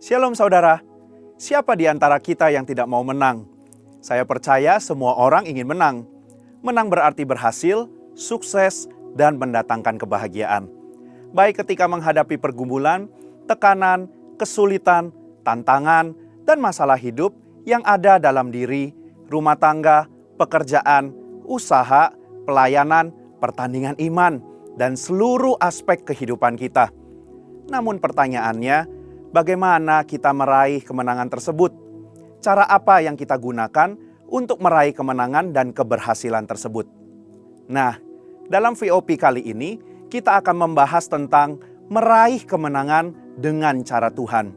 Shalom saudara, siapa di antara kita yang tidak mau menang? Saya percaya semua orang ingin menang. Menang berarti berhasil, sukses, dan mendatangkan kebahagiaan. Baik ketika menghadapi pergumulan, tekanan, kesulitan, tantangan, dan masalah hidup yang ada dalam diri, rumah tangga, pekerjaan, usaha, pelayanan, pertandingan iman, dan seluruh aspek kehidupan kita. Namun pertanyaannya, bagaimana kita meraih kemenangan tersebut? Cara apa yang kita gunakan untuk meraih kemenangan dan keberhasilan tersebut? Nah, dalam VOP kali ini kita akan membahas tentang meraih kemenangan dengan cara Tuhan.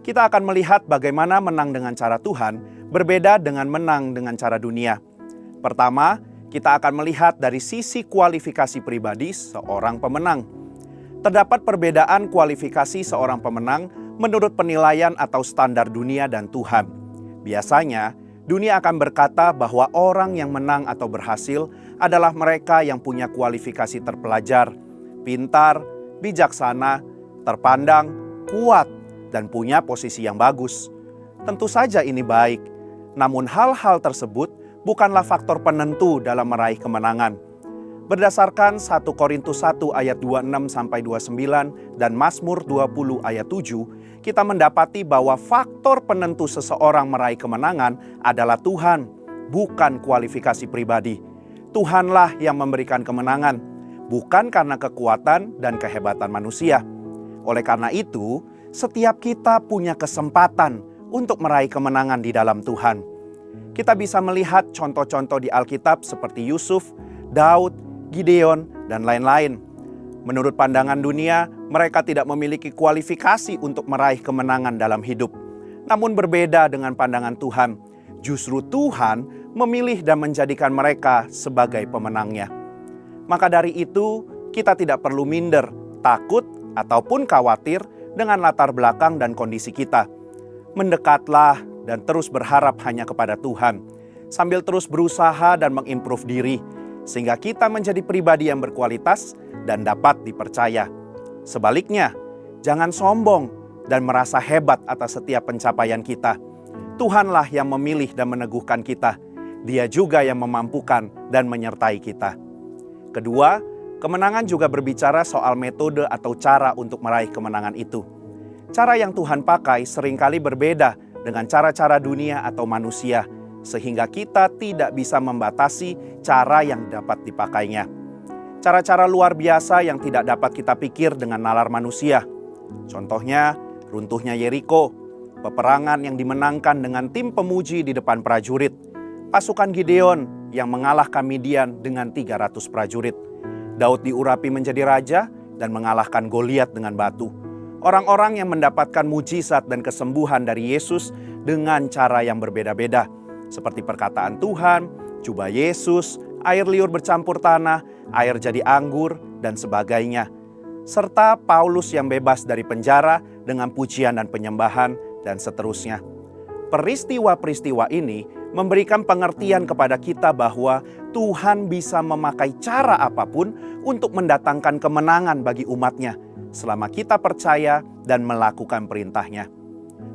Kita akan melihat bagaimana menang dengan cara Tuhan berbeda dengan menang dengan cara dunia. Pertama, kita akan melihat dari sisi kualifikasi pribadi seorang pemenang. Terdapat perbedaan kualifikasi seorang pemenang menurut penilaian atau standar dunia dan Tuhan. Biasanya, dunia akan berkata bahwa orang yang menang atau berhasil adalah mereka yang punya kualifikasi terpelajar, pintar, bijaksana, terpandang, kuat, dan punya posisi yang bagus. Tentu saja ini baik, namun hal-hal tersebut bukanlah faktor penentu dalam meraih kemenangan. Berdasarkan 1 Korintus 1 ayat 26-29 dan Mazmur 20 ayat 7, kita mendapati bahwa faktor penentu seseorang meraih kemenangan adalah Tuhan, bukan kualifikasi pribadi. Tuhanlah yang memberikan kemenangan, bukan karena kekuatan dan kehebatan manusia. Oleh karena itu, setiap kita punya kesempatan untuk meraih kemenangan di dalam Tuhan. Kita bisa melihat contoh-contoh di Alkitab seperti Yusuf, Daud, Gideon, dan lain-lain. Menurut pandangan dunia, mereka tidak memiliki kualifikasi untuk meraih kemenangan dalam hidup. Namun berbeda dengan pandangan Tuhan. Justru Tuhan memilih dan menjadikan mereka sebagai pemenangnya. Maka dari itu, kita tidak perlu minder, takut, ataupun khawatir dengan latar belakang dan kondisi kita. Mendekatlah dan terus berharap hanya kepada Tuhan, sambil terus berusaha dan mengimprove diri, sehingga kita menjadi pribadi yang berkualitas dan dapat dipercaya. Sebaliknya, jangan sombong dan merasa hebat atas setiap pencapaian kita. Tuhanlah yang memilih dan meneguhkan kita. Dia juga yang memampukan dan menyertai kita. Kedua, kemenangan juga berbicara soal metode atau cara untuk meraih kemenangan itu. Cara yang Tuhan pakai seringkali berbeda dengan cara-cara dunia atau manusia, sehingga kita tidak bisa membatasi cara yang dapat dipakainya. Cara-cara luar biasa yang tidak dapat kita pikir dengan nalar manusia. Contohnya, runtuhnya Yeriko, peperangan yang dimenangkan dengan tim pemuji di depan prajurit, pasukan Gideon yang mengalahkan Midian dengan 300 prajurit, Daud diurapi menjadi raja dan mengalahkan Goliat dengan batu. Orang-orang yang mendapatkan mujizat dan kesembuhan dari Yesus dengan cara yang berbeda-beda, seperti perkataan Tuhan, jubah Yesus, air liur bercampur tanah, air jadi anggur, dan sebagainya. Serta Paulus yang bebas dari penjara dengan pujian dan penyembahan, dan seterusnya. Peristiwa-peristiwa ini memberikan pengertian kepada kita bahwa Tuhan bisa memakai cara apapun untuk mendatangkan kemenangan bagi umatnya, selama kita percaya dan melakukan perintahnya.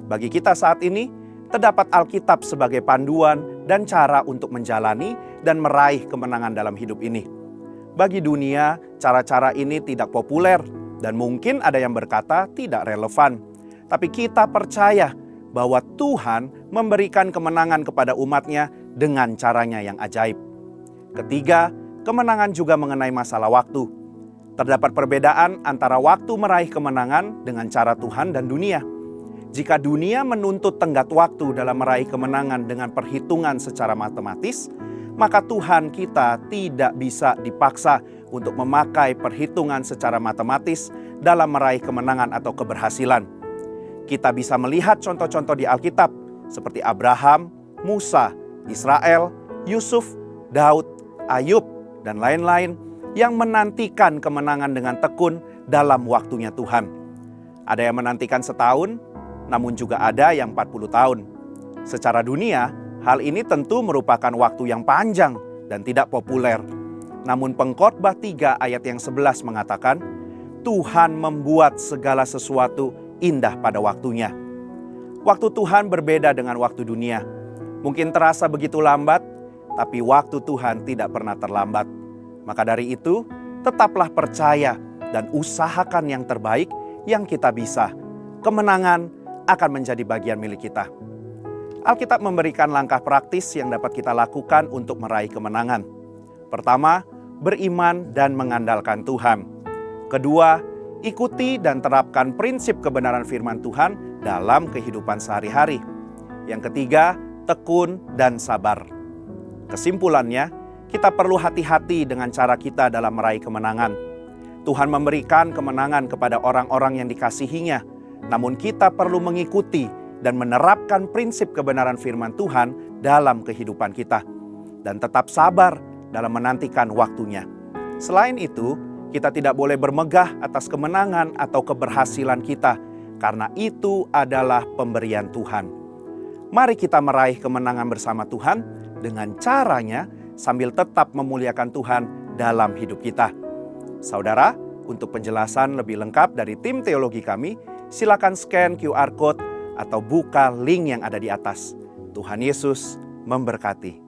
Bagi kita saat ini, terdapat Alkitab sebagai panduan dan cara untuk menjalani dan meraih kemenangan dalam hidup ini. Bagi dunia, cara-cara ini tidak populer dan mungkin ada yang berkata tidak relevan. Tapi kita percaya bahwa Tuhan memberikan kemenangan kepada umatnya dengan caranya yang ajaib. Ketiga, kemenangan juga mengenai masalah waktu. Terdapat perbedaan antara waktu meraih kemenangan dengan cara Tuhan dan dunia. Jika dunia menuntut tenggat waktu dalam meraih kemenangan dengan perhitungan secara matematis, maka Tuhan kita tidak bisa dipaksa untuk memakai perhitungan secara matematis dalam meraih kemenangan atau keberhasilan. Kita bisa melihat contoh-contoh di Alkitab seperti Abraham, Musa, Israel, Yusuf, Daud, Ayub, dan lain-lain yang menantikan kemenangan dengan tekun dalam waktunya Tuhan. Ada yang menantikan setahun, namun juga ada yang 40 tahun. Secara dunia, hal ini tentu merupakan waktu yang panjang dan tidak populer. Namun Pengkhotbah 3 ayat yang 11 mengatakan, Tuhan membuat segala sesuatu indah pada waktunya. Waktu Tuhan berbeda dengan waktu dunia. Mungkin terasa begitu lambat, tapi waktu Tuhan tidak pernah terlambat. Maka dari itu, tetaplah percaya dan usahakan yang terbaik yang kita bisa. Kemenangan akan menjadi bagian milik kita. Alkitab memberikan langkah praktis yang dapat kita lakukan untuk meraih kemenangan. Pertama, beriman dan mengandalkan Tuhan. Kedua, ikuti dan terapkan prinsip kebenaran firman Tuhan dalam kehidupan sehari-hari. Yang ketiga, tekun dan sabar. Kesimpulannya, kita perlu hati-hati dengan cara kita dalam meraih kemenangan. Tuhan memberikan kemenangan kepada orang-orang yang dikasihinya, namun kita perlu mengikuti dan menerapkan prinsip kebenaran firman Tuhan dalam kehidupan kita. Dan tetap sabar dalam menantikan waktunya. Selain itu, kita tidak boleh bermegah atas kemenangan atau keberhasilan kita, karena itu adalah pemberian Tuhan. Mari kita meraih kemenangan bersama Tuhan dengan caranya sambil tetap memuliakan Tuhan dalam hidup kita. Saudara, untuk penjelasan lebih lengkap dari tim teologi kami, silakan scan QR Code atau buka link yang ada di atas. Tuhan Yesus memberkati.